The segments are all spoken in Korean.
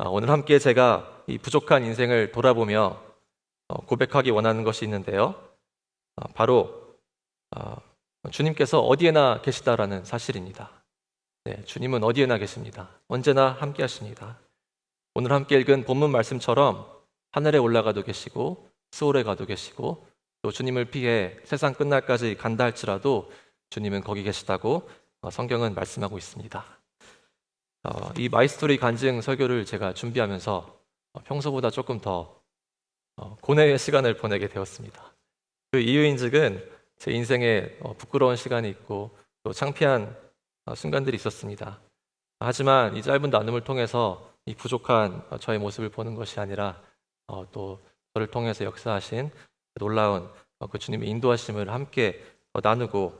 오늘 함께 제가 이 부족한 인생을 돌아보며 고백하기 원하는 것이 있는데요. 바로 주님께서 어디에나 계시다라는 사실입니다. 네, 주님은 어디에나 계십니다. 언제나 함께 하십니다. 오늘 함께 읽은 본문 말씀처럼 하늘에 올라가도 계시고 스올에 가도 계시고 또 주님을 피해 세상 끝날까지 간다 할지라도 주님은 거기 계시다고 성경은 말씀하고 있습니다. 이 마이스토리 간증 설교를 제가 준비하면서 평소보다 조금 더 고뇌의 시간을 보내게 되었습니다. 그 이유인즉은 제 인생에 부끄러운 시간이 있고 또 창피한 순간들이 있었습니다. 하지만 이 짧은 나눔을 통해서 이 부족한 저의 모습을 보는 것이 아니라 또 저를 통해서 역사하신 놀라운 그 주님의 인도하심을 함께 나누고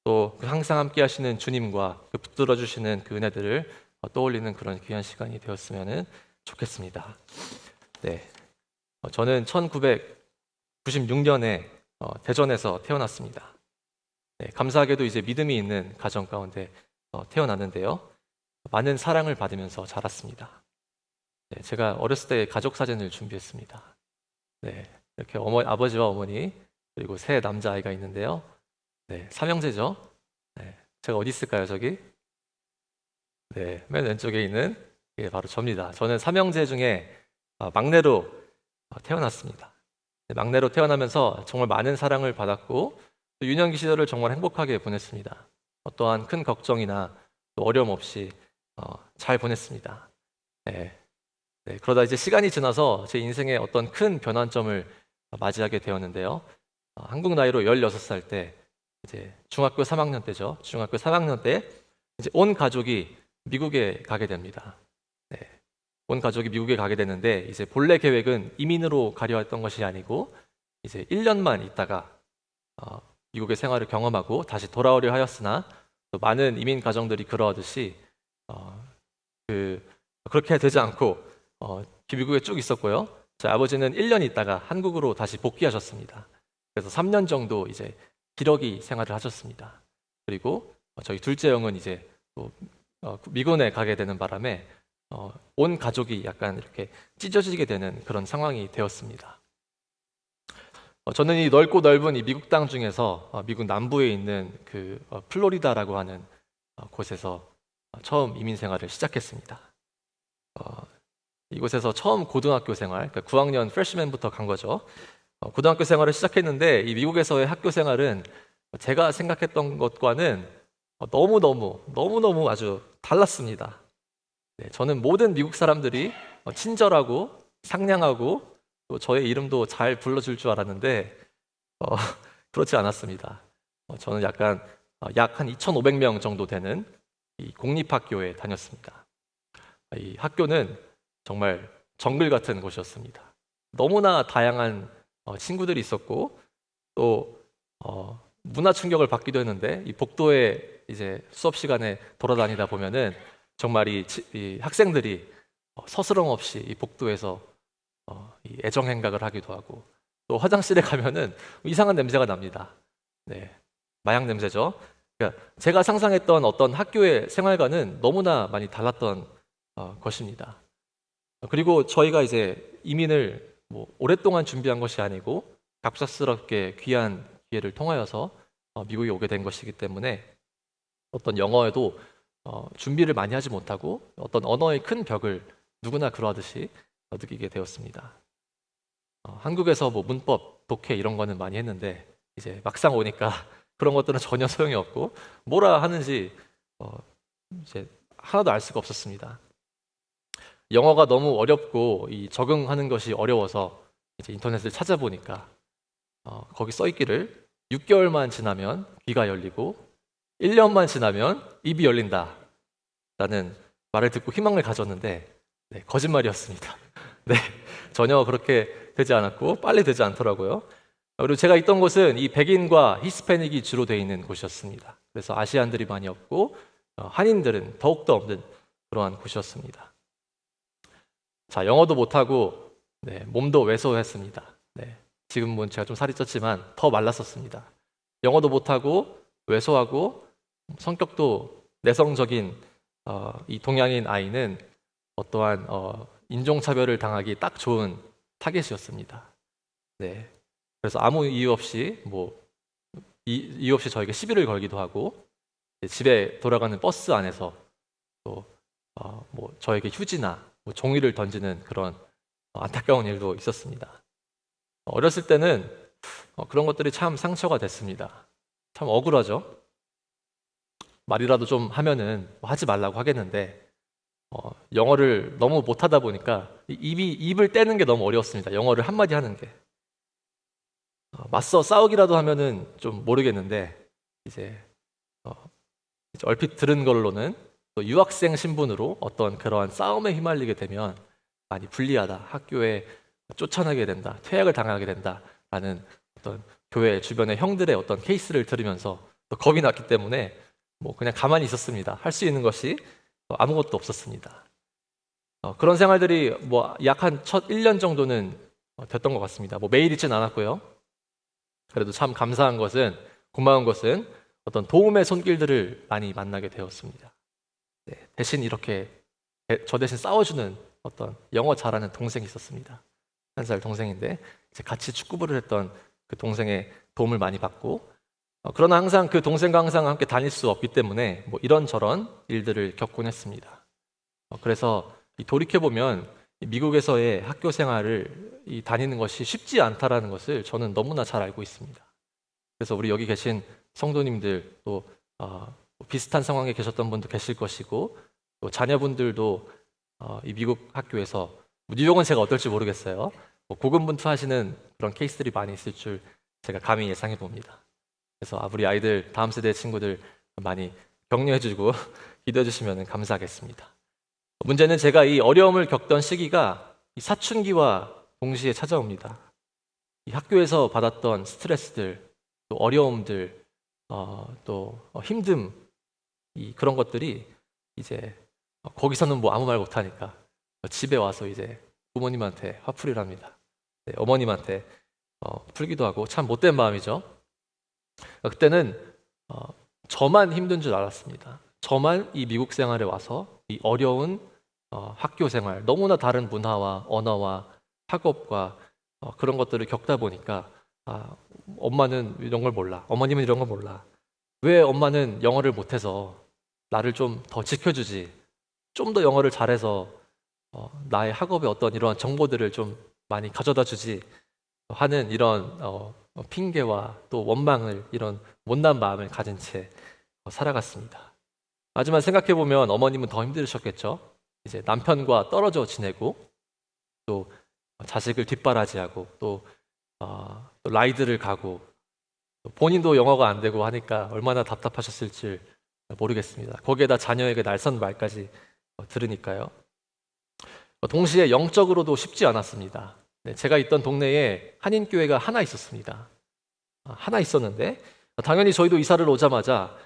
또 항상 함께 하시는 주님과 그 붙들어 주시는 그 은혜들을 떠올리는 그런 귀한 시간이 되었으면 좋겠습니다. 네, 저는 1996년에 대전에서 태어났습니다. 네, 감사하게도 이제 믿음이 있는 가정 가운데 태어났는데요. 많은 사랑을 받으면서 자랐습니다. 네, 제가 어렸을 때 가족 사진을 준비했습니다. 네, 이렇게 아버지와 어머니 그리고 세 남자아이가 있는데요. 네, 삼형제죠. 네, 제가 어디 있을까요, 저기? 네, 맨 왼쪽에 있는 게 바로 저입니다. 저는 삼형제 중에 막내로 태어났습니다. 네, 막내로 태어나면서 정말 많은 사랑을 받았고 또 유년기 시절을 정말 행복하게 보냈습니다. 어떠한 큰 걱정이나 또 어려움 없이 잘 보냈습니다. 네, 그러다 이제 시간이 지나서 제 인생에 어떤 큰 변환점을 맞이하게 되었는데요. 한국 나이로 16살 때 이제 중학교 3학년 때죠. 중학교 3학년 때 이제 온 가족이 미국에 가게 됩니다. 네, 온 가족이 미국에 가게 되는데 이제 본래 계획은 이민으로 가려 했던 것이 아니고 이제 1년만 있다가 미국의 생활을 경험하고 다시 돌아오려 하였으나 또 많은 이민 가정들이 그러하듯이 그렇게 되지 않고 미국에 쭉 있었고요. 제 아버지는 1년 있다가 한국으로 다시 복귀하셨습니다. 그래서 3년 정도 이제 기러기 생활을 하셨습니다. 그리고 저희 둘째 형은 이제 또 미군에 가게 되는 바람에 온 가족이 약간 이렇게 찢어지게 되는 그런 상황이 되었습니다. 저는 이 넓고 넓은 이 미국 땅 중에서 미국 남부에 있는 그 플로리다라고 하는 곳에서 처음 이민 생활을 시작했습니다. 이곳에서 처음 고등학교 생활, 그러니까 9학년 프레시맨부터 간 거죠. 고등학교 생활을 시작했는데 이 미국에서의 학교 생활은 제가 생각했던 것과는 너무너무 아주 달랐습니다. 네, 저는 모든 미국 사람들이 친절하고 상냥하고 또 저의 이름도 잘 불러줄 줄 알았는데 그렇지 않았습니다. 저는 약 한 2,500명 정도 되는 이 공립학교에 다녔습니다. 이 학교는 정말 정글 같은 곳이었습니다. 너무나 다양한 친구들이 있었고 또 문화 충격을 받기도 했는데 이 복도에 이제 수업 시간에 돌아다니다 보면은 정말 이 학생들이 서스럼 없이 이 복도에서 이 애정 행각을 하기도 하고 또 화장실에 가면은 이상한 냄새가 납니다. 네, 마약 냄새죠. 그러니까 제가 상상했던 어떤 학교의 생활과는 너무나 많이 달랐던 것입니다. 그리고 저희가 이제 이민을 뭐 오랫동안 준비한 것이 아니고 갑작스럽게 귀한 기회를 통하여서 미국에 오게 된 것이기 때문에 어떤 영어에도 준비를 많이 하지 못하고 어떤 언어의 큰 벽을 누구나 그러하듯이 느끼게 되었습니다. 한국에서 뭐 문법, 독해 이런 거는 많이 했는데 이제 막상 오니까 그런 것들은 전혀 소용이 없고 뭐라 하는지 이제 하나도 알 수가 없었습니다. 영어가 너무 어렵고 이 적응하는 것이 어려워서 이제 인터넷을 찾아보니까 거기 써 있기를 6개월만 지나면 귀가 열리고 1년만 지나면 입이 열린다 라는 말을 듣고 희망을 가졌는데 네, 거짓말이었습니다. 네, 전혀 그렇게 되지 않았고 빨리 되지 않더라고요. 그리고 제가 있던 곳은 이 백인과 히스패닉이 주로 되어 있는 곳이었습니다. 그래서 아시안들이 많이 없고 한인들은 더욱더 없는 그러한 곳이었습니다. 자, 영어도 못하고 네, 몸도 왜소했습니다. 네, 지금은 제가 좀 살이 쪘지만 더 말랐었습니다. 영어도 못하고 왜소하고 성격도 내성적인 이 동양인 아이는 어떠한 인종차별을 당하기 딱 좋은 타겟이었습니다. 네. 그래서 아무 이유 없이 이유 없이 저에게 시비를 걸기도 하고 집에 돌아가는 버스 안에서 또 저에게 휴지나 종이를 던지는 그런 안타까운 일도 있었습니다. 어렸을 때는 그런 것들이 참 상처가 됐습니다. 참 억울하죠. 말이라도 좀 하면은 하지 말라고 하겠는데 영어를 너무 못하다 보니까 입을 떼는 게 너무 어려웠습니다. 영어를 한마디 하는 게. 맞서 싸우기라도 하면은 좀 모르겠는데 이제 얼핏 들은 걸로는 또 유학생 신분으로 어떤 그러한 싸움에 휘말리게 되면 많이 불리하다. 학교에 쫓아나게 된다. 퇴학을 당하게 된다라는 어떤 교회 주변의 형들의 어떤 케이스를 들으면서 또 겁이 났기 때문에 그냥 가만히 있었습니다. 할 수 있는 것이 아무것도 없었습니다. 그런 생활들이 약 한 첫 1년 정도는 됐던 것 같습니다. 매일 있진 않았고요. 그래도 참 감사한 것은, 고마운 것은 어떤 도움의 손길들을 많이 만나게 되었습니다. 네, 대신 이렇게 저 대신 싸워주는 어떤 영어 잘하는 동생이 있었습니다. 1살 동생인데 이제 같이 축구부를 했던 그 동생의 도움을 많이 받고 그러나 항상 그 동생과 항상 함께 다닐 수 없기 때문에 이런저런 일들을 겪곤 했습니다. 그래서 돌이켜보면 미국에서의 학교 생활을 다니는 것이 쉽지 않다라는 것을 저는 너무나 잘 알고 있습니다. 그래서 우리 여기 계신 성도님들 또 비슷한 상황에 계셨던 분도 계실 것이고 또 자녀분들도 이 미국 학교에서 뉴욕은 제가 어떨지 모르겠어요. 고군분투하시는 그런 케이스들이 많이 있을 줄 제가 감히 예상해 봅니다. 그래서 우리 아이들 다음 세대 친구들 많이 격려해주고 기도해 주시면 감사하겠습니다. 문제는 제가 이 어려움을 겪던 시기가 이 사춘기와 동시에 찾아옵니다. 이 학교에서 받았던 스트레스들, 또 어려움들, 또 힘듦, 그런 것들이 이제 거기서는 아무 말 못하니까 집에 와서 이제 부모님한테 화풀이를 합니다. 네, 어머님한테 풀기도 하고 참 못된 마음이죠. 그때는 저만 힘든 줄 알았습니다. 저만 이 미국 생활에 와서 이 어려운 학교 생활, 너무나 다른 문화와 언어와 학업과 그런 것들을 겪다 보니까 엄마는 이런 걸 몰라, 어머님은 이런 걸 몰라. 왜 엄마는 영어를 못해서 나를 좀 더 지켜주지? 좀 더 영어를 잘해서 나의 학업의 어떤 이러한 정보들을 좀 많이 가져다 주지? 하는 이런 핑계와 또 원망을, 이런 못난 마음을 가진 채 살아갔습니다. 하지만 생각해보면 어머님은 더 힘드셨겠죠. 이제 남편과 떨어져 지내고 또 자식을 뒷바라지하고 또 라이드를 가고 또 본인도 영어가 안 되고 하니까 얼마나 답답하셨을지 모르겠습니다. 거기에다 자녀에게 날선 말까지 들으니까요. 동시에 영적으로도 쉽지 않았습니다. 네, 제가 있던 동네에 한인교회가 하나 있었습니다. 하나 있었는데 당연히 저희도 이사를 오자마자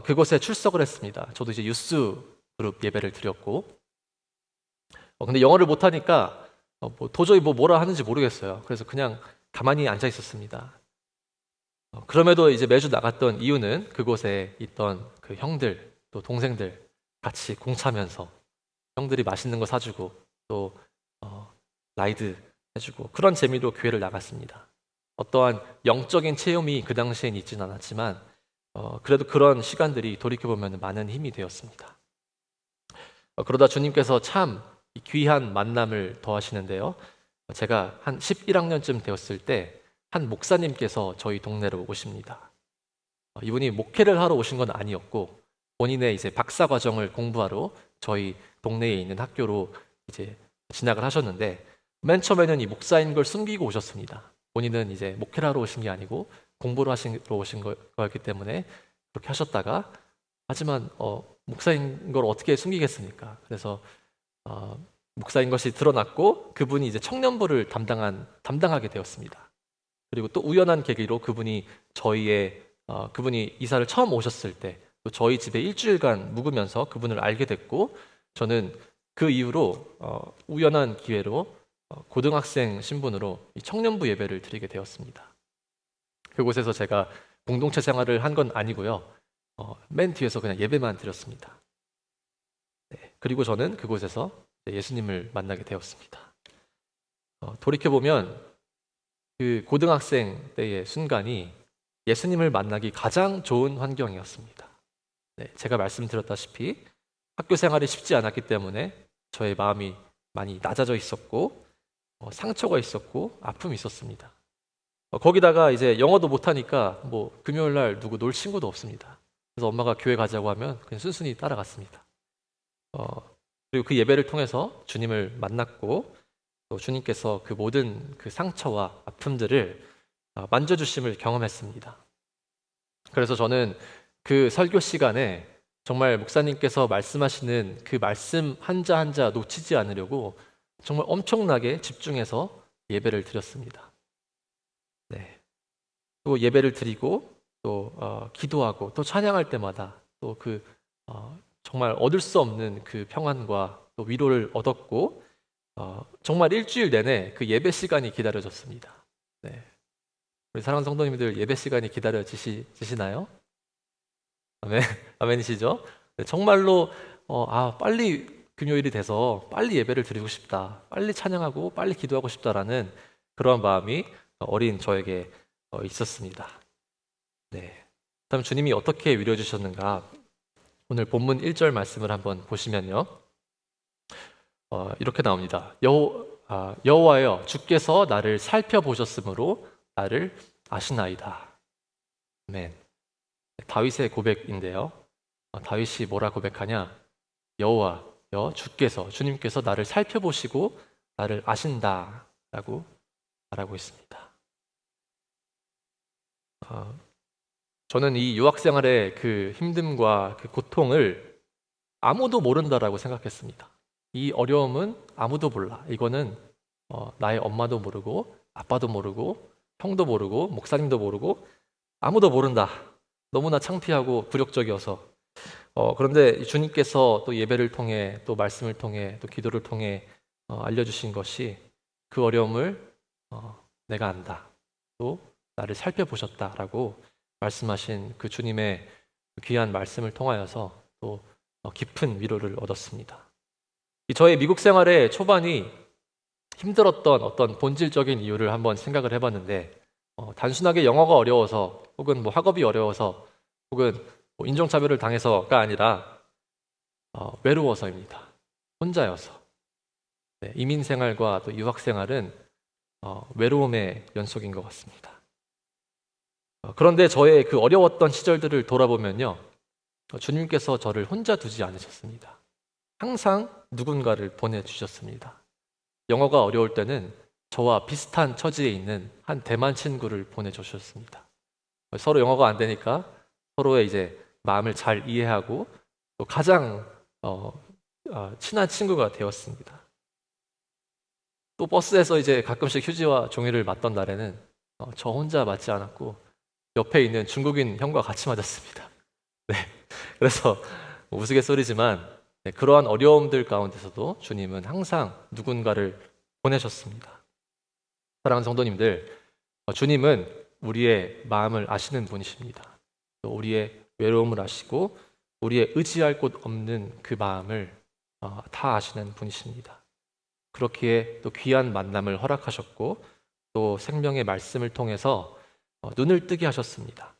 그곳에 출석을 했습니다. 저도 이제 유스 그룹 예배를 드렸고 근데 영어를 못하니까 도저히 뭐라 하는지 모르겠어요. 그래서 그냥 가만히 앉아 있었습니다. 그럼에도 이제 매주 나갔던 이유는 그곳에 있던 그 형들 또 동생들 같이 공차면서 형들이 맛있는 거 사주고 또 라이드 해주고 그런 재미로 교회를 나갔습니다. 어떠한 영적인 체험이 그 당시엔 있지는 않았지만 그래도 그런 시간들이 돌이켜보면 많은 힘이 되었습니다. 그러다 주님께서 참 귀한 만남을 더하시는데요. 제가 한 11학년쯤 되었을 때 한 목사님께서 저희 동네로 오십니다. 이분이 목회를 하러 오신 건 아니었고 본인의 이제 박사 과정을 공부하러 저희 동네에 있는 학교로 이제 진학을 하셨는데 맨 처음에는 이 목사인 걸 숨기고 오셨습니다. 본인은 이제 목회를 하러 오신 게 아니고 공부를 하시러 오신 거였기 때문에 그렇게 하셨다가 하지만 목사인 걸 어떻게 숨기겠습니까? 그래서 목사인 것이 드러났고 그분이 이제 청년부를 담당하게 되었습니다. 그리고 또 우연한 계기로 그분이 그분이 이사를 처음 오셨을 때 또 저희 집에 일주일간 묵으면서 그분을 알게 됐고 저는 그 이후로 우연한 기회로 고등학생 신분으로 이 청년부 예배를 드리게 되었습니다. 그곳에서 제가 공동체 생활을 한 건 아니고요. 맨 뒤에서 그냥 예배만 드렸습니다. 네, 그리고 저는 그곳에서 예수님을 만나게 되었습니다. 돌이켜보면 그 고등학생 때의 순간이 예수님을 만나기 가장 좋은 환경이었습니다. 네, 제가 말씀드렸다시피 학교 생활이 쉽지 않았기 때문에 저의 마음이 많이 낮아져 있었고 상처가 있었고 아픔이 있었습니다. 거기다가 이제 영어도 못하니까 뭐 금요일 날 누구 놀 친구도 없습니다. 그래서 엄마가 교회 가자고 하면 그냥 순순히 따라갔습니다. 그리고 그 예배를 통해서 주님을 만났고 또 주님께서 그 모든 그 상처와 아픔들을 만져주심을 경험했습니다. 그래서 저는 그 설교 시간에 정말 목사님께서 말씀하시는 그 말씀 한자 한자 놓치지 않으려고 정말 엄청나게 집중해서 예배를 드렸습니다. 네. 또 예배를 드리고 또 기도하고 또 찬양할 때마다 또 그 정말 얻을 수 없는 그 평안과 또 위로를 얻었고 정말 일주일 내내 그 예배 시간이 기다려졌습니다. 네. 우리 사랑하는 성도님들 예배 시간이 기다려지시나요? 아멘, 아멘이시죠? 네, 정말로 빨리 금요일이 돼서 빨리 예배를 드리고 싶다, 빨리 찬양하고 빨리 기도하고 싶다라는 그러한 마음이 어린 저에게 있었습니다. 네. 다음 주님이 어떻게 위로해 주셨는가? 오늘 본문 1절 말씀을 한번 보시면요, 이렇게 나옵니다. 여호와여, 주께서 나를 살펴보셨으므로 나를 아시나이다. 아멘. 다윗의 고백인데요. 다윗이 뭐라 고백하냐? 여호와여, 주님께서 나를 살펴보시고 나를 아신다라고 말하고 있습니다. 저는 이 유학 생활의 그 힘듦과 그 고통을 아무도 모른다라고 생각했습니다. 이 어려움은 아무도 몰라. 이거는 나의 엄마도 모르고 아빠도 모르고 형도 모르고 목사님도 모르고 아무도 모른다. 너무나 창피하고 굴욕적이어서. 그런데 주님께서 또 예배를 통해 또 말씀을 통해 또 기도를 통해 알려주신 것이 그 어려움을 내가 안다. 또 나를 살펴보셨다라고 말씀하신 그 주님의 귀한 말씀을 통하여서 또 깊은 위로를 얻었습니다. 저의 미국 생활의 초반이 힘들었던 어떤 본질적인 이유를 한번 생각을 해봤는데 단순하게 영어가 어려워서 혹은 뭐 학업이 어려워서 혹은 뭐 인종차별을 당해서가 아니라 외로워서입니다. 혼자여서. 네, 이민 생활과 또 유학 생활은 외로움의 연속인 것 같습니다. 그런데 저의 그 어려웠던 시절들을 돌아보면요, 주님께서 저를 혼자 두지 않으셨습니다. 항상 누군가를 보내주셨습니다. 영어가 어려울 때는 저와 비슷한 처지에 있는 한 대만 친구를 보내주셨습니다. 서로 영어가 안 되니까 서로의 이제 마음을 잘 이해하고 또 가장 친한 친구가 되었습니다. 또 버스에서 이제 가끔씩 휴지와 종이를 맞던 날에는 저 혼자 맞지 않았고 옆에 있는 중국인 형과 같이 맞았습니다. 네, 그래서 우스갯소리지만 그러한 어려움들 가운데서도 주님은 항상 누군가를 보내셨습니다. 사랑하는 성도님들, 주님은 우리의 마음을 아시는 분이십니다. 또 우리의 외로움을 아시고 우리의 의지할 곳 없는 그 마음을 다 아시는 분이십니다. 그렇기에 또 귀한 만남을 허락하셨고 또 생명의 말씀을 통해서 눈을 뜨게 하셨습니다.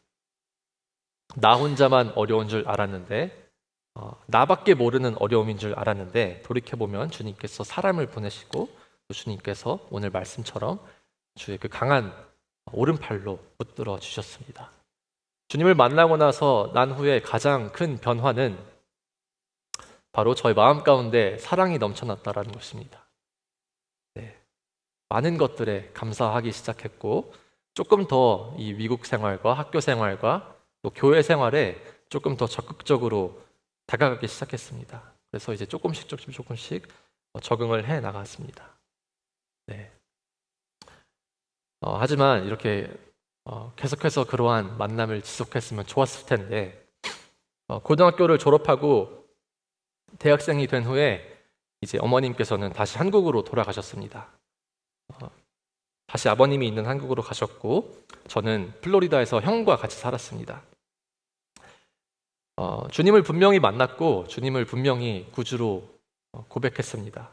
나 혼자만 어려운 줄 알았는데 나밖에 모르는 어려움인 줄 알았는데 돌이켜보면 주님께서 사람을 보내시고 또 주님께서 오늘 말씀처럼 주의 그 강한 오른팔로 붙들어 주셨습니다. 주님을 만나고 나서 난 후에 가장 큰 변화는 바로 저의 마음 가운데 사랑이 넘쳐났다라는 것입니다. 네, 많은 것들에 감사하기 시작했고 조금 더 이 미국 생활과 학교 생활과 또 교회 생활에 조금 더 적극적으로 다가가기 시작했습니다. 그래서 이제 조금씩 적응을 해 나갔습니다. 네. 하지만 이렇게 계속해서 그러한 만남을 지속했으면 좋았을 텐데 고등학교를 졸업하고 대학생이 된 후에 이제 어머님께서는 다시 한국으로 돌아가셨습니다. 다시 아버님이 있는 한국으로 가셨고 저는 플로리다에서 형과 같이 살았습니다. 주님을 분명히 만났고 주님을 분명히 구주로 고백했습니다.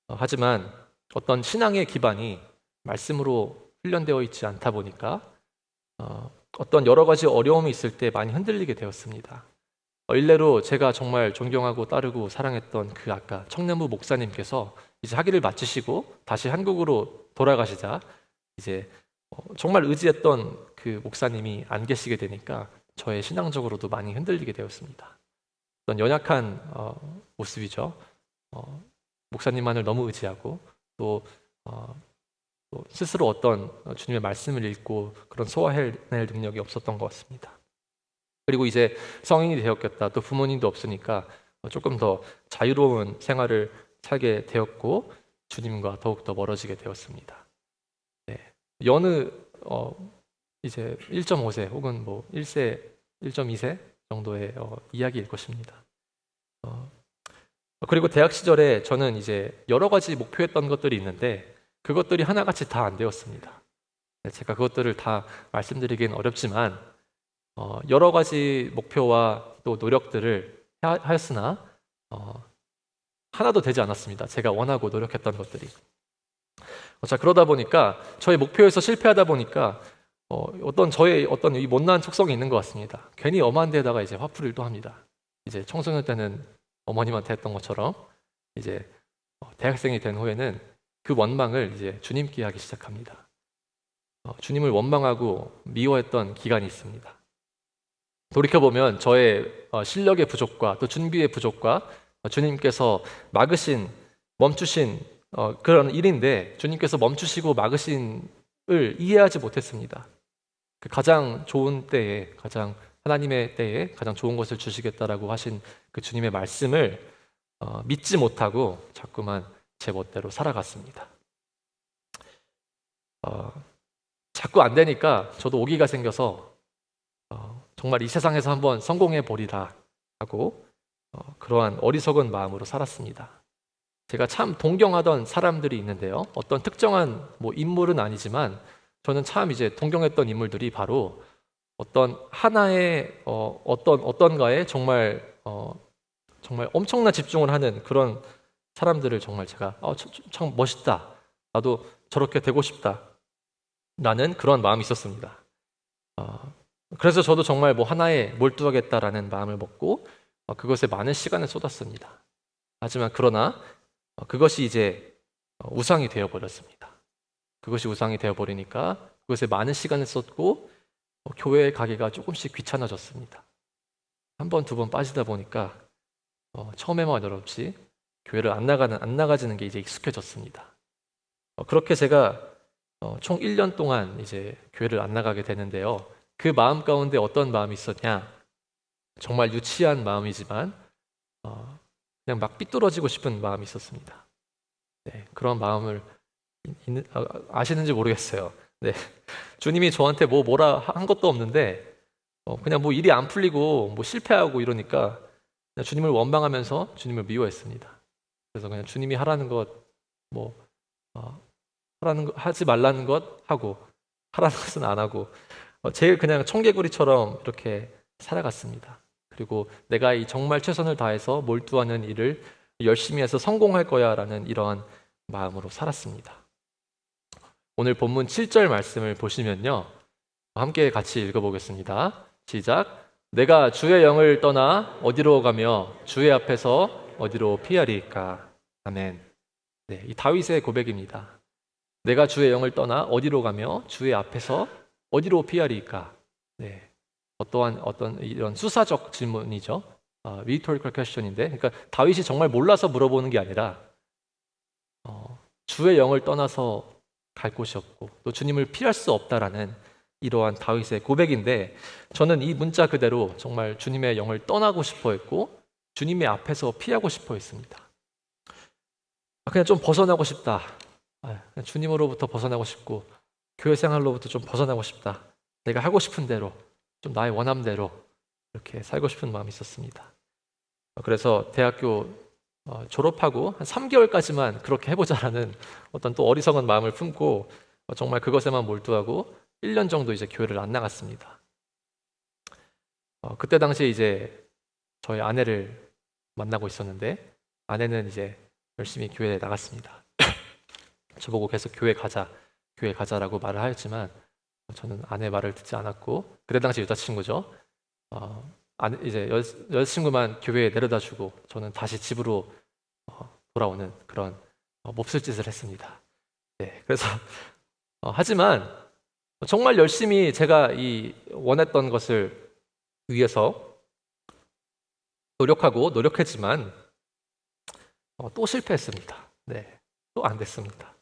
하지만 어떤 신앙의 기반이 말씀으로 훈련되어 있지 않다 보니까 어떤 여러 가지 어려움이 있을 때 많이 흔들리게 되었습니다. 일례로 제가 정말 존경하고 따르고 사랑했던 그 아까 청년부 목사님께서 이제 학위를 마치시고 다시 한국으로 돌아가시자 이제 정말 의지했던 그 목사님이 안 계시게 되니까 저의 신앙적으로도 많이 흔들리게 되었습니다. 어떤 연약한 모습이죠. 목사님만을 너무 의지하고 또 스스로 어떤 주님의 말씀을 읽고 그런 소화해낼 능력이 없었던 것 같습니다. 그리고 이제 성인이 되었겠다. 또 부모님도 없으니까 조금 더 자유로운 생활을 살게 되었고 주님과 더욱더 멀어지게 되었습니다. 네. 여느 이제 1.5세 혹은 뭐 1세, 1.2세 정도의 이야기일 것입니다. 그리고 대학 시절에 저는 이제 여러 가지 목표했던 것들이 있는데 그것들이 하나같이 다 안 되었습니다. 제가 그것들을 다 말씀드리기는 어렵지만 여러 가지 목표와 또 노력들을 하였으나 하나도 되지 않았습니다. 제가 원하고 노력했던 것들이. 자, 그러다 보니까 저의 목표에서 실패하다 보니까 저의 어떤 이 못난 척성이 있는 것 같습니다. 괜히 엄한 데다가 이제 화풀이를 또 합니다. 이제 청소년 때는 어머님한테 했던 것처럼 이제 대학생이 된 후에는 그 원망을 이제 주님께 하기 시작합니다. 주님을 원망하고 미워했던 기간이 있습니다. 돌이켜보면 저의 실력의 부족과 또 준비의 부족과 주님께서 멈추신 그런 일인데 주님께서 멈추시고 막으신을 이해하지 못했습니다. 그 가장 좋은 때에, 가장 하나님의 때에 가장 좋은 것을 주시겠다라고 하신 그 주님의 말씀을 믿지 못하고 자꾸만 제 멋대로 살아갔습니다. 자꾸 안 되니까 저도 오기가 생겨서 정말 이 세상에서 한번 성공해 보리라 하고 그러한 어리석은 마음으로 살았습니다. 제가 참 동경하던 사람들이 있는데요. 어떤 특정한 인물은 아니지만 저는 참 이제 동경했던 인물들이 바로 어떤 하나의 어떤가에 정말 엄청난 집중을 하는 그런 사람들을 정말 제가 참 멋있다. 나도 저렇게 되고 싶다. 라는 그런 마음이 있었습니다. 그래서 저도 정말 하나에 몰두하겠다라는 마음을 먹고 그것에 많은 시간을 쏟았습니다. 하지만 그러나 그것이 이제 우상이 되어버렸습니다. 그것이 우상이 되어버리니까 그것에 많은 시간을 쏟고 교회에 가기가 조금씩 귀찮아졌습니다. 한 번, 두 번 빠지다 보니까 처음에만 어렵지 교회를 안 나가지는 게 이제 익숙해졌습니다. 그렇게 제가 총 1년 동안 이제 교회를 안 나가게 되는데요. 그 마음 가운데 어떤 마음이 있었냐? 정말 유치한 마음이지만 그냥 막 삐뚤어지고 싶은 마음이 있었습니다. 네, 그런 마음을 아시는지 모르겠어요. 네, 주님이 저한테 뭐라 한 것도 없는데 그냥 일이 안 풀리고 실패하고 이러니까 그냥 주님을 원망하면서 주님을 미워했습니다. 그래서 그냥 주님이 하라는 것 하지 말라는 것 하고 하라는 것은 안 하고 제일 그냥 청개구리처럼 이렇게 살아갔습니다. 그리고 내가 이 정말 최선을 다해서 몰두하는 일을 열심히 해서 성공할 거야 라는 이러한 마음으로 살았습니다. 오늘 본문 7절 말씀을 보시면요. 함께 같이 읽어보겠습니다. 시작. 내가 주의 영을 떠나 어디로 가며 주의 앞에서 어디로 피하리까. 아멘. 네, 이 다윗의 고백입니다. 내가 주의 영을 떠나 어디로 가며 주의 앞에서 어디로 피하리까. 네, 어떤 이런 수사적 질문이죠. rhetorical question인데, 그러니까 다윗이 정말 몰라서 물어보는 게 아니라 주의 영을 떠나서 갈 곳이 없고 또 주님을 피할 수 없다라는 이러한 다윗의 고백인데, 저는 이 문자 그대로 정말 주님의 영을 떠나고 싶어 했고 주님의 앞에서 피하고 싶어 했습니다. 그냥 좀 벗어나고 싶다. 그냥 주님으로부터 벗어나고 싶고 교회 생활로부터 좀 벗어나고 싶다. 내가 하고 싶은 대로, 좀 나의 원함대로 이렇게 살고 싶은 마음이 있었습니다. 그래서 대학교 졸업하고 한 3개월까지만 그렇게 해보자라는 어떤 또 어리석은 마음을 품고 정말 그것에만 몰두하고 1년 정도 이제 교회를 안 나갔습니다. 그때 당시에 이제 저희 아내를 만나고 있었는데 아내는 이제 열심히 교회에 나갔습니다. 저보고 계속 교회 가자라고 말을 하였지만 저는 아내 말을 듣지 않았고, 그때 당시 여자친구죠. 이제 여자친구만 교회에 내려다주고 저는 다시 집으로 돌아오는 그런 몹쓸 짓을 했습니다. 네, 그래서 하지만 정말 열심히 제가 이 원했던 것을 위해서 노력했지만 또 실패했습니다. 네, 또 안 됐습니다.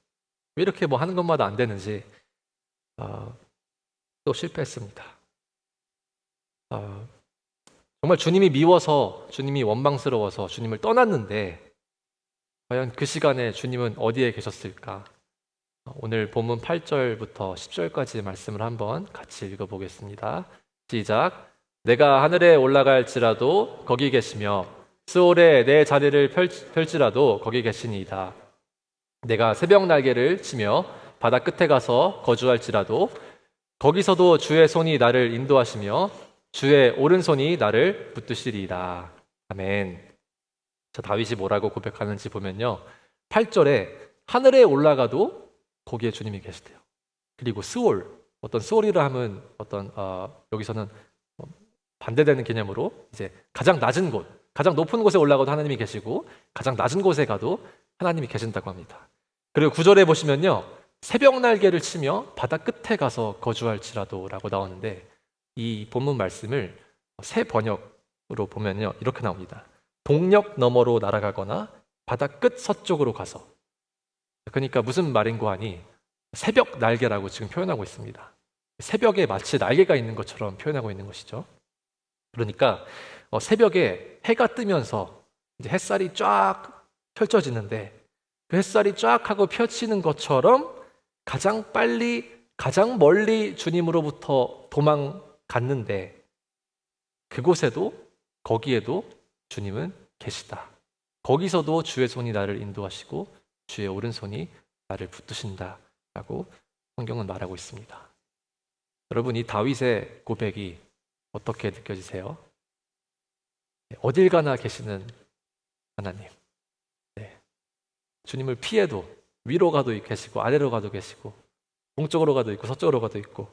왜 이렇게 뭐 하는 것마다 안 되는지 또 실패했습니다. 정말 주님이 미워서, 주님이 원망스러워서 주님을 떠났는데 과연 그 시간에 주님은 어디에 계셨을까? 오늘 본문 8절부터 10절까지 말씀을 한번 같이 읽어보겠습니다. 시작. 내가 하늘에 올라갈지라도 거기 계시며 스올에 내 자리를 펼지라도 거기 계시니이다. 내가 새벽 날개를 치며 바다 끝에 가서 거주할지라도 거기서도 주의 손이 나를 인도하시며 주의 오른손이 나를 붙드시리이다. 아멘. 자, 다윗이 뭐라고 고백하는지 보면요, 8절에 하늘에 올라가도 거기에 주님이 계시대요. 그리고 스올, 어떤 스올이라 하면 어떤 여기서는 반대되는 개념으로 이제 가장 낮은 곳, 가장 높은 곳에 올라가도 하나님이 계시고 가장 낮은 곳에 가도 하나님이 계신다고 합니다. 그리고 9절에 보시면요, 새벽 날개를 치며 바다 끝에 가서 거주할지라도 라고 나오는데, 이 본문 말씀을 새 번역으로 보면요 이렇게 나옵니다. 동력 너머로 날아가거나 바다 끝 서쪽으로 가서. 그러니까 무슨 말인고 하니 새벽 날개라고 지금 표현하고 있습니다. 새벽에 마치 날개가 있는 것처럼 표현하고 있는 것이죠. 그러니까 새벽에 해가 뜨면서 이제 햇살이 쫙 펼쳐지는데 그 햇살이 쫙 하고 펼치는 것처럼 가장 빨리, 가장 멀리 주님으로부터 도망갔는데 그곳에도, 거기에도 주님은 계시다. 거기서도 주의 손이 나를 인도하시고 주의 오른손이 나를 붙드신다라고 성경은 말하고 있습니다. 여러분, 이 다윗의 고백이 어떻게 느껴지세요? 어딜 가나 계시는 하나님. 네. 주님을 피해도 위로 가도 계시고 아래로 가도 계시고 동쪽으로 가도 있고 서쪽으로 가도 있고.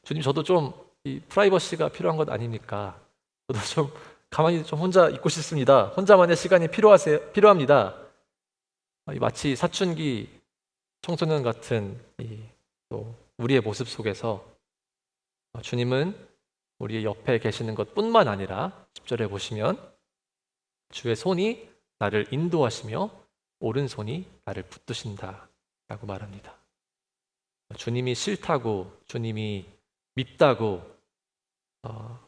주님, 저도 좀 이 프라이버시가 필요한 것 아닙니까? 저도 좀 가만히 좀 혼자 있고 싶습니다. 혼자만의 시간이 필요합니다. 마치 사춘기 청소년 같은 또 우리의 모습 속에서 주님은 우리 옆에 계시는 것뿐만 아니라 10절에 보시면 주의 손이 나를 인도하시며 오른손이 나를 붙드신다라고 말합니다. 주님이 싫다고, 주님이 밉다고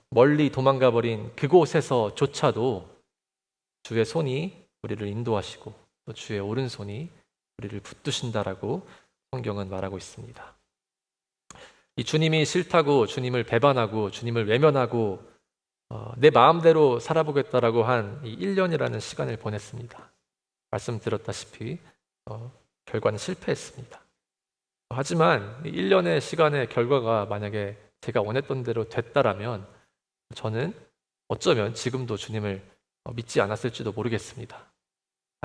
멀리 도망가 버린 그곳에서조차도 주의 손이 우리를 인도하시고 또 주의 오른손이 우리를 붙드신다라고 성경은 말하고 있습니다. 이 주님이 싫다고, 주님을 배반하고 주님을 외면하고 내 마음대로 살아보겠다라고 한 이 1년이라는 시간을 보냈습니다. 말씀드렸다시피 결과는 실패했습니다. 하지만 1년의 시간의 결과가 만약에 제가 원했던 대로 됐다라면 저는 어쩌면 지금도 주님을 믿지 않았을지도 모르겠습니다.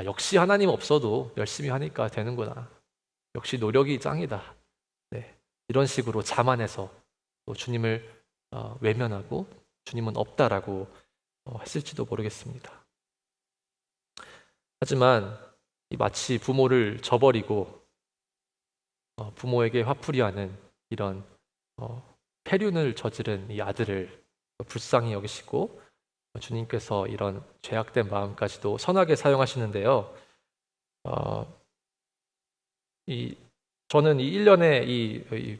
역시 하나님 없어도 열심히 하니까 되는구나. 역시 노력이 짱이다. 네, 이런 식으로 자만해서 또 주님을 외면하고 주님은 없다라고 했을지도 모르겠습니다. 하지만 마치 부모를 저버리고 부모에게 화풀이하는 이런 폐륜을 저지른 이 아들을 불쌍히 여기시고 주님께서 이런 죄악된 마음까지도 선하게 사용하시는데요. 저는 이 1년의 이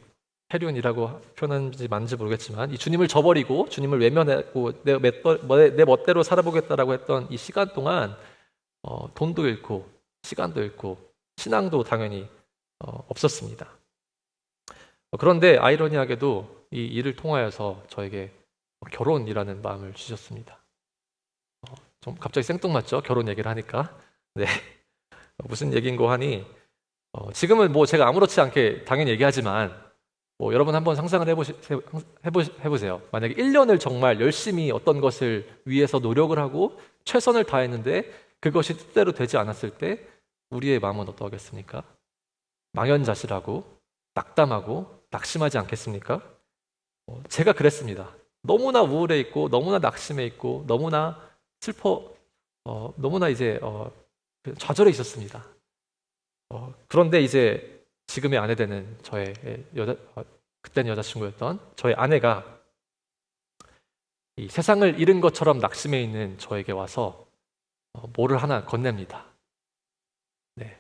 폐륜이라고 표현하는지 맞는지 모르겠지만 이 주님을 저버리고 주님을 외면하고 내 멋대로 살아보겠다라고 했던 이 시간 동안 돈도 잃고 시간도 잃고 신앙도 당연히 없었습니다. 그런데 아이러니하게도 이 일을 통하여서 저에게 결혼이라는 마음을 주셨습니다. 좀 갑자기 생뚱맞죠? 결혼 얘기를 하니까. 네. 무슨 얘기인고 하니 지금은 뭐 제가 아무렇지 않게 당연히 얘기하지만 여러분 한번 상상을 해보세요. 만약에 1년을 정말 열심히 어떤 것을 위해서 노력을 하고 최선을 다했는데 그것이 뜻대로 되지 않았을 때 우리의 마음은 어떠하겠습니까? 망연자실하고 낙담하고 낙심하지 않겠습니까? 제가 그랬습니다. 너무나 우울해 있고 너무나 낙심해 있고 너무나 너무나 이제 좌절해 있었습니다. 그런데 이제 지금의 아내 되는 저의 그때는 여자친구였던 저의 아내가 이 세상을 잃은 것처럼 낙심해 있는 저에게 와서 뭐를 하나 건넵니다. 네,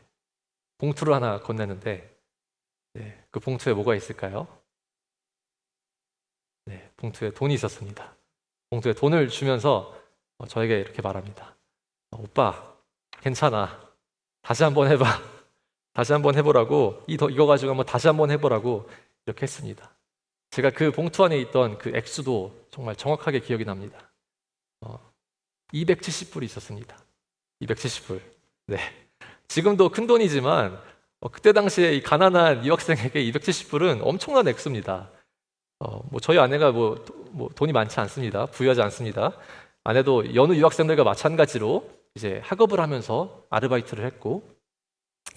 봉투를 하나 건네는데 네, 그 봉투에 뭐가 있을까요? 네, 봉투에 돈이 있었습니다. 봉투에 돈을 주면서 저에게 이렇게 말합니다. 오빠, 괜찮아. 다시 한번 해봐. 다시 한번 해보라고 이거 가지고 한번 다시 한번 해보라고 이렇게 했습니다. 제가 그 봉투 안에 있던 그 액수도 정말 정확하게 기억이 납니다. 270불이 있었습니다. 270불. 네. 지금도 큰 돈이지만 그때 당시에 이 가난한 유학생에게 270불은 엄청난 액수입니다. 뭐 저희 아내가 뭐 돈이 많지 않습니다. 부유하지 않습니다. 아내도 여느 유학생들과 마찬가지로 이제 학업을 하면서 아르바이트를 했고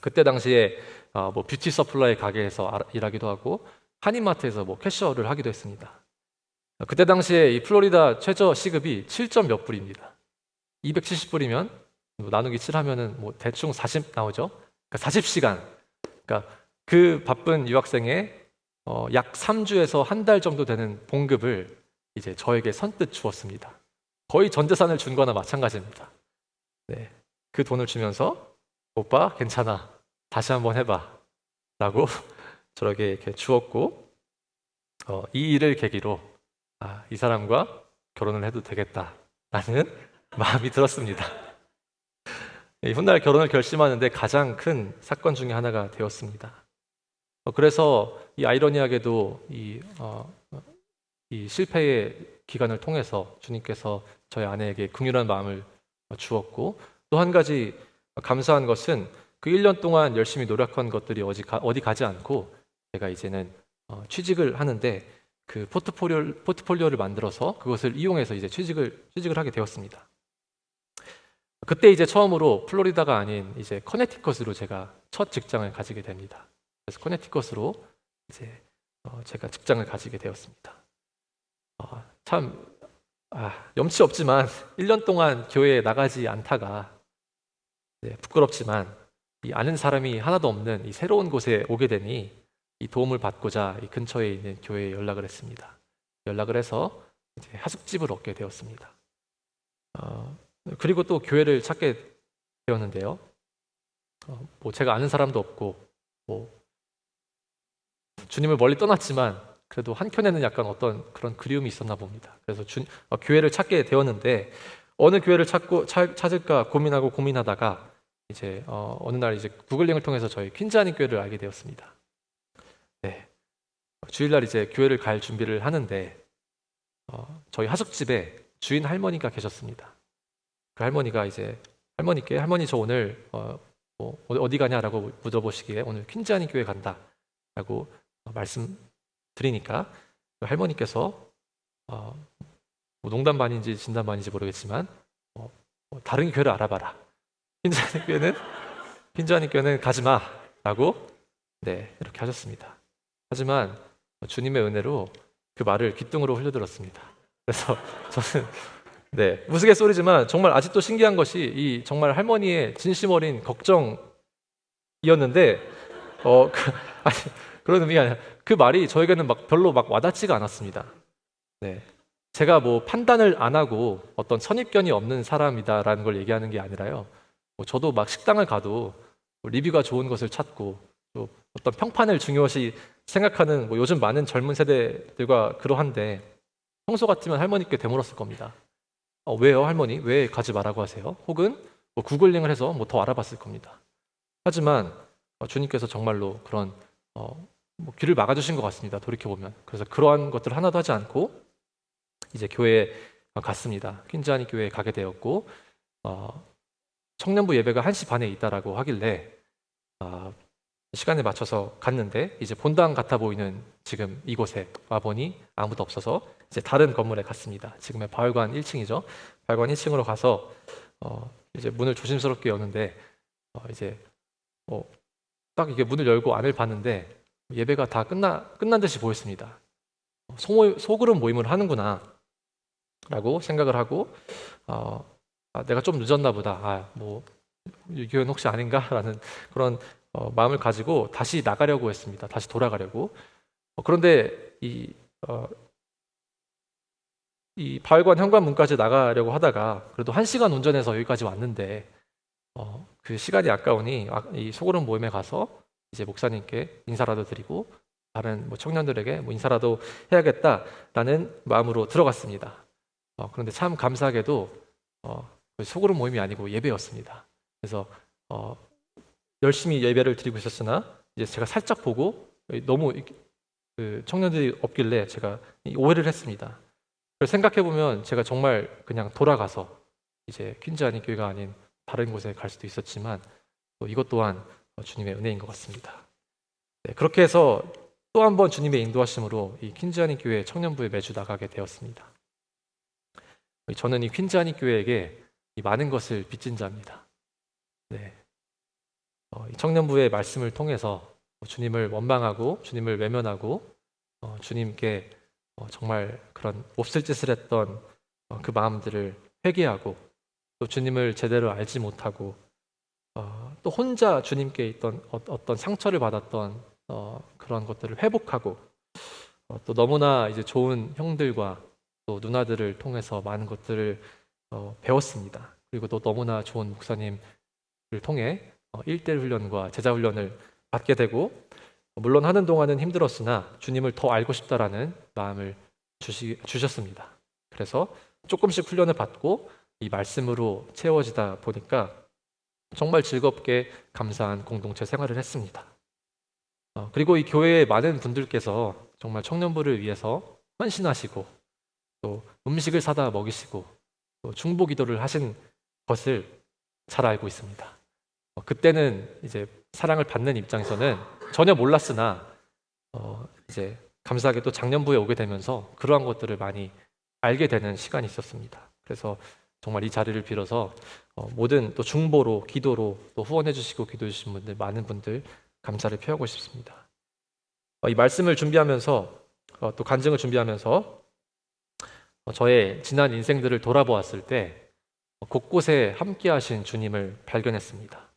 그때 당시에 뭐 뷰티 서플라이 가게에서 일하기도 하고 한인마트에서 뭐 캐셔를 하기도 했습니다. 그때 당시에 이 플로리다 최저 시급이 7점 몇 불입니다. 270불이면 나누기 7 하면은 뭐 대충 40 나오죠. 그러니까 40시간. 그러니까 그 바쁜 유학생의 약 3주에서 한 달 정도 되는 봉급을 이제 저에게 선뜻 주었습니다. 거의 전 재산을 준 거나 마찬가지입니다. 네. 그 돈을 주면서 오빠 괜찮아. 다시 한번 해봐. 라고 저에게 이렇게 주었고 이 일을 계기로 이 사람과 결혼을 해도 되겠다라는 마음이 들었습니다. 훗날 결혼을 결심하는데 가장 큰 사건 중에 하나가 되었습니다. 그래서 이 아이러니하게도 이 실패의 기간을 통해서 주님께서 저희 아내에게 긍휼한 마음을 주었고 또 한 가지 감사한 것은 그 1년 동안 열심히 노력한 것들이 어디 가지 않고 제가 이제는 취직을 하는데 그 포트폴리오를 만들어서 그것을 이용해서 이제 취직을 하게 되었습니다. 그때 이제 처음으로 플로리다가 아닌 이제 커네티컷으로 제가 첫 직장을 가지게 됩니다. 그래서 커네티컷으로 이제 제가 직장을 가지게 되었습니다. 참 염치 없지만 1년 동안 교회에 나가지 않다가 부끄럽지만 이 아는 사람이 하나도 없는 이 새로운 곳에 오게 되니 이 도움을 받고자 이 근처에 있는 교회에 연락을 했습니다. 연락을 해서 이제 하숙집을 얻게 되었습니다. 그리고 또 교회를 찾게 되었는데요. 뭐 제가 아는 사람도 없고 뭐 주님을 멀리 떠났지만 그래도 한켠에는 약간 어떤 그런 그리움이 있었나 봅니다. 그래서 교회를 찾게 되었는데 어느 교회를 찾을까 고민하다가 이제 어느 날 이제 구글링을 통해서 저희 퀸즈아님 교회를 알게 되었습니다. 네. 주일날 이제 교회를 갈 준비를 하는데 저희 하숙집에 주인 할머니가 계셨습니다. 그 할머니가 이제 할머니께 할머니 저 오늘 뭐 어디 가냐라고 물어보시기에 오늘 퀸즈아님 교회 간다라고 말씀드리니까 그 할머니께서 뭐 농담 반인지 진담 반인지 모르겠지만 다른 교회를 알아봐라. 퀸즈아님 교회는 가지 마라고 네 이렇게 하셨습니다. 하지만 주님의 은혜로 그 말을 귓등으로 흘려들었습니다. 그래서 저는 네 우스갯소리지만 정말 아직도 신기한 것이 이 정말 할머니의 진심 어린 걱정이었는데 아니 그런 의미가 아니라 그 말이 저에게는 별로 와닿지가 않았습니다. 네 제가 뭐 판단을 안 하고 어떤 선입견이 없는 사람이다라는 걸 얘기하는 게 아니라요. 저도 막 식당을 가도 리뷰가 좋은 것을 찾고 또 어떤 평판을 중요시 생각하는 요즘 많은 젊은 세대들과 그러한데 평소 같으면 할머니께 되물었을 겁니다. 왜요 할머니? 왜 가지 말라고 하세요? 혹은 구글링을 해서 더 알아봤을 겁니다. 하지만 주님께서 정말로 그런 귀를 막아주신 것 같습니다. 돌이켜보면. 그래서 그러한 것들 하나도 하지 않고 이제 교회에 갔습니다. 퀸즈아님 교회에 가게 되었고 청년부 예배가 1시 반에 있다라고 하길래 시간에 맞춰서 갔는데 이제 본당 같아 보이는 지금 이곳에 와보니 아무도 없어서 이제 다른 건물에 갔습니다. 지금의 바울관 1층이죠. 바울관 1층으로 가서 이제 문을 조심스럽게 여는데 이제 딱 이게 문을 열고 안을 봤는데 예배가 다 끝난 듯이 보였습니다. 소그룹 모임을 하는구나 라고 생각을 하고 내가 좀 늦었나 보다. 뭐 유교는 혹시 아닌가? 라는 그런 마음을 가지고 다시 나가려고 했습니다. 다시 돌아가려고. 그런데 이 바울관 현관문까지 나가려고 하다가 그래도 1시간 운전해서 여기까지 왔는데 그 시간이 아까우니 이 소그룹 모임에 가서 이제 목사님께 인사라도 드리고 다른 뭐 청년들에게 뭐 인사라도 해야겠다라는 마음으로 들어갔습니다. 그런데 참 감사하게도 소그룹 모임이 아니고 예배였습니다. 그래서 열심히 예배를 드리고 있었으나 이제 제가 살짝 보고 너무 그 청년들이 없길래 제가 오해를 했습니다. 그래서 생각해 보면 제가 정말 그냥 돌아가서 이제 퀸즈 안의 교회가 아닌 다른 곳에 갈 수도 있었지만 또 이것 또한 주님의 은혜인 것 같습니다. 네, 그렇게 해서 또 한 번 주님의 인도하심으로 이 퀸즈 안의 교회 청년부에 매주 나가게 되었습니다. 저는 이 퀸즈 안의 교회에게 이 많은 것을 빚진 자입니다. 네, 이 청년부의 말씀을 통해서 주님을 원망하고 주님을 외면하고 주님께 정말 그런 몹쓸 짓을 했던 그 마음들을 회개하고 또 주님을 제대로 알지 못하고 또 혼자 주님께 있던 어떤 상처를 받았던 그런 것들을 회복하고 또 너무나 이제 좋은 형들과 또 누나들을 통해서 많은 것들을 배웠습니다. 그리고 또 너무나 좋은 목사님을 통해 1대1 훈련과 제자 훈련을 받게 되고 물론 하는 동안은 힘들었으나 주님을 더 알고 싶다라는 마음을 주셨습니다. 그래서 조금씩 훈련을 받고 이 말씀으로 채워지다 보니까 정말 즐겁게 감사한 공동체 생활을 했습니다. 그리고 이 교회의 많은 분들께서 정말 청년부를 위해서 헌신하시고 또 음식을 사다 먹이시고 또 중보 기도를 하신 것을 잘 알고 있습니다. 그때는 이제 사랑을 받는 입장에서는 전혀 몰랐으나 이제 감사하게 또 작년부에 오게 되면서 그러한 것들을 많이 알게 되는 시간이 있었습니다. 그래서 정말 이 자리를 빌어서 모든 또 중보로 기도로 또 후원해 주시고 기도해 주신 분들 많은 분들 감사를 표하고 싶습니다. 이 말씀을 준비하면서 또 간증을 준비하면서 저의 지난 인생들을 돌아보았을 때 곳곳에 함께 하신 주님을 발견했습니다.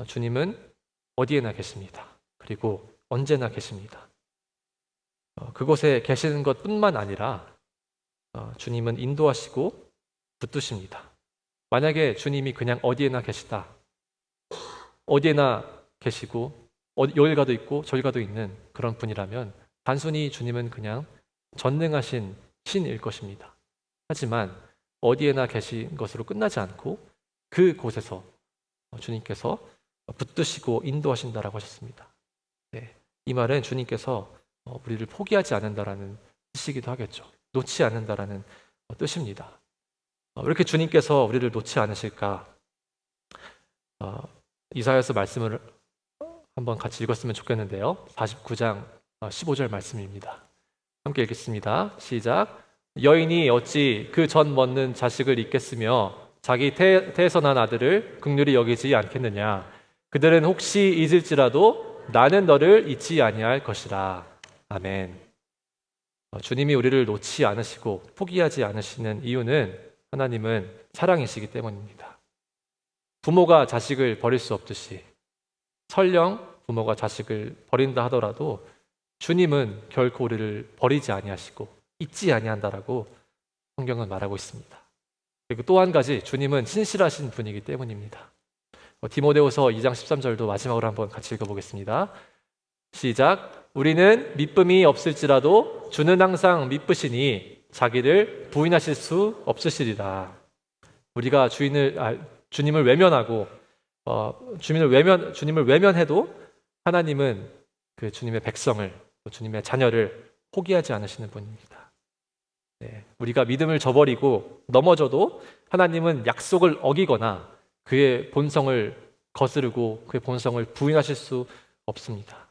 주님은 어디에나 계십니다. 그리고 언제나 계십니다. 그곳에 계시는 것뿐만 아니라 주님은 인도하시고 붙드십니다. 만약에 주님이 그냥 어디에나 계시다, 어디에나 계시고 여기 가도 있고 저기 가도 있는 그런 분이라면 단순히 주님은 그냥 전능하신 신일 것입니다. 하지만 어디에나 계신 것으로 끝나지 않고 그곳에서 주님께서 붙드시고 인도하신다라고 하셨습니다. 네, 이 말은 주님께서 우리를 포기하지 않는다라는 뜻이기도 하겠죠. 놓지 않는다라는 뜻입니다. 왜 이렇게 주님께서 우리를 놓지 않으실까? 이사야서 말씀을 한번 같이 읽었으면 좋겠는데요. 49장 15절 말씀입니다. 함께 읽겠습니다. 시작. 여인이 어찌 그 젖 먹는 자식을 잊겠으며 자기 태에서 난 아들을 긍휼히 여기지 않겠느냐. 그들은 혹시 잊을지라도 나는 너를 잊지 아니할 것이라. 아멘. 주님이 우리를 놓지 않으시고 포기하지 않으시는 이유는 하나님은 사랑이시기 때문입니다. 부모가 자식을 버릴 수 없듯이 설령 부모가 자식을 버린다 하더라도 주님은 결코 우리를 버리지 아니하시고 잊지 아니한다라고 성경은 말하고 있습니다. 그리고 또 한 가지 주님은 신실하신 분이기 때문입니다. 디모데후서 2장 13절도 마지막으로 한번 같이 읽어보겠습니다. 시작. 우리는 미쁨이 없을지라도 주는 항상 미쁘시니 자기를 부인하실 수 없으시리라. 우리가 주님을 외면하고 주님을 외면해도 하나님은 그 주님의 백성을 또 주님의 자녀를 포기하지 않으시는 분입니다. 네, 우리가 믿음을 저버리고 넘어져도 하나님은 약속을 어기거나 그의 본성을 거스르고 그의 본성을 부인하실 수 없습니다.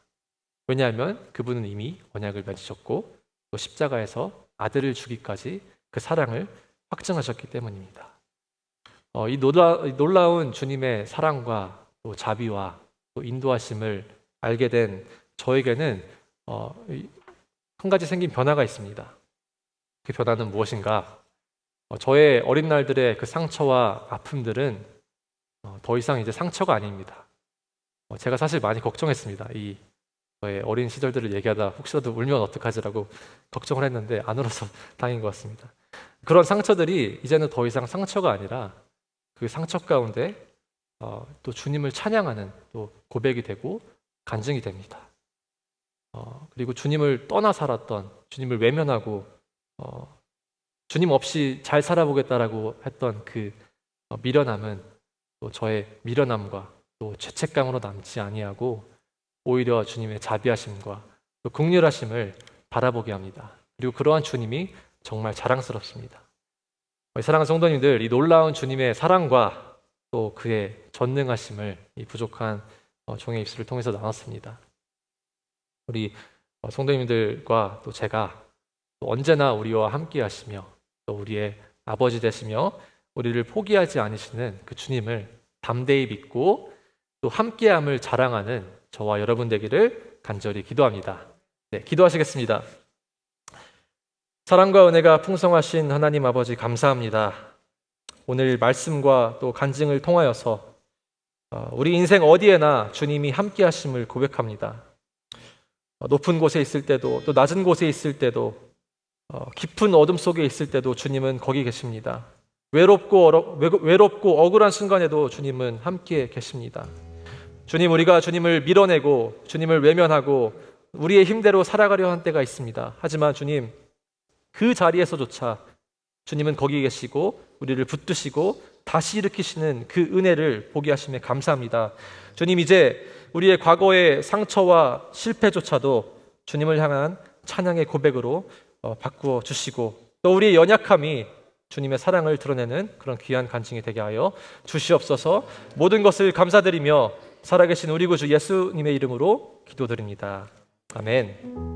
왜냐하면 그분은 이미 언약을 맺으셨고 또 십자가에서 아들을 주기까지 그 사랑을 확증하셨기 때문입니다. 이 놀라운 주님의 사랑과 또 자비와 또 인도하심을 알게 된 저에게는 한 가지 생긴 변화가 있습니다. 그 변화는 무엇인가? 저의 어린 날들의 그 상처와 아픔들은 더 이상 이제 상처가 아닙니다. 제가 사실 많이 걱정했습니다. 이 저의 어린 시절들을 얘기하다 혹시라도 울면 어떡하지라고 걱정을 했는데 안 울어서 다행인 것 같습니다. 그런 상처들이 이제는 더 이상 상처가 아니라 그 상처 가운데 또 주님을 찬양하는 또 고백이 되고 간증이 됩니다. 그리고 주님을 떠나 살았던, 주님을 외면하고 주님 없이 잘 살아보겠다라고 했던 그 미련함은 또 저의 미련함과 또 죄책감으로 남지 아니하고 오히려 주님의 자비하심과 또 긍휼하심을 바라보게 합니다. 그리고 그러한 주님이 정말 자랑스럽습니다. 사랑하는 성도님들, 이 놀라운 주님의 사랑과 또 그의 전능하심을 이 부족한 종의 입술을 통해서 나눴습니다. 우리 성도님들과 또 제가 또 언제나 우리와 함께 하시며 또 우리의 아버지 되시며 우리를 포기하지 않으시는 그 주님을 담대히 믿고 또 함께함을 자랑하는 저와 여러분 되기를 간절히 기도합니다. 네, 기도하시겠습니다. 사랑과 은혜가 풍성하신 하나님 아버지 감사합니다. 오늘 말씀과 또 간증을 통하여서 우리 인생 어디에나 주님이 함께 하심을 고백합니다. 높은 곳에 있을 때도 또 낮은 곳에 있을 때도 깊은 어둠 속에 있을 때도 주님은 거기 계십니다. 외롭고 억울한 순간에도 주님은 함께 계십니다. 주님, 우리가 주님을 밀어내고 주님을 외면하고 우리의 힘대로 살아가려 한 때가 있습니다. 하지만 주님, 그 자리에서조차 주님은 거기 계시고 우리를 붙드시고 다시 일으키시는 그 은혜를 보게 하심에 감사합니다. 주님, 이제 우리의 과거의 상처와 실패조차도 주님을 향한 찬양의 고백으로 바꾸어 주시고 또 우리의 연약함이 주님의 사랑을 드러내는 그런 귀한 간증이 되게 하여 주시옵소서. 모든 것을 감사드리며 살아계신 우리 구주 예수님의 이름으로 기도드립니다. 아멘.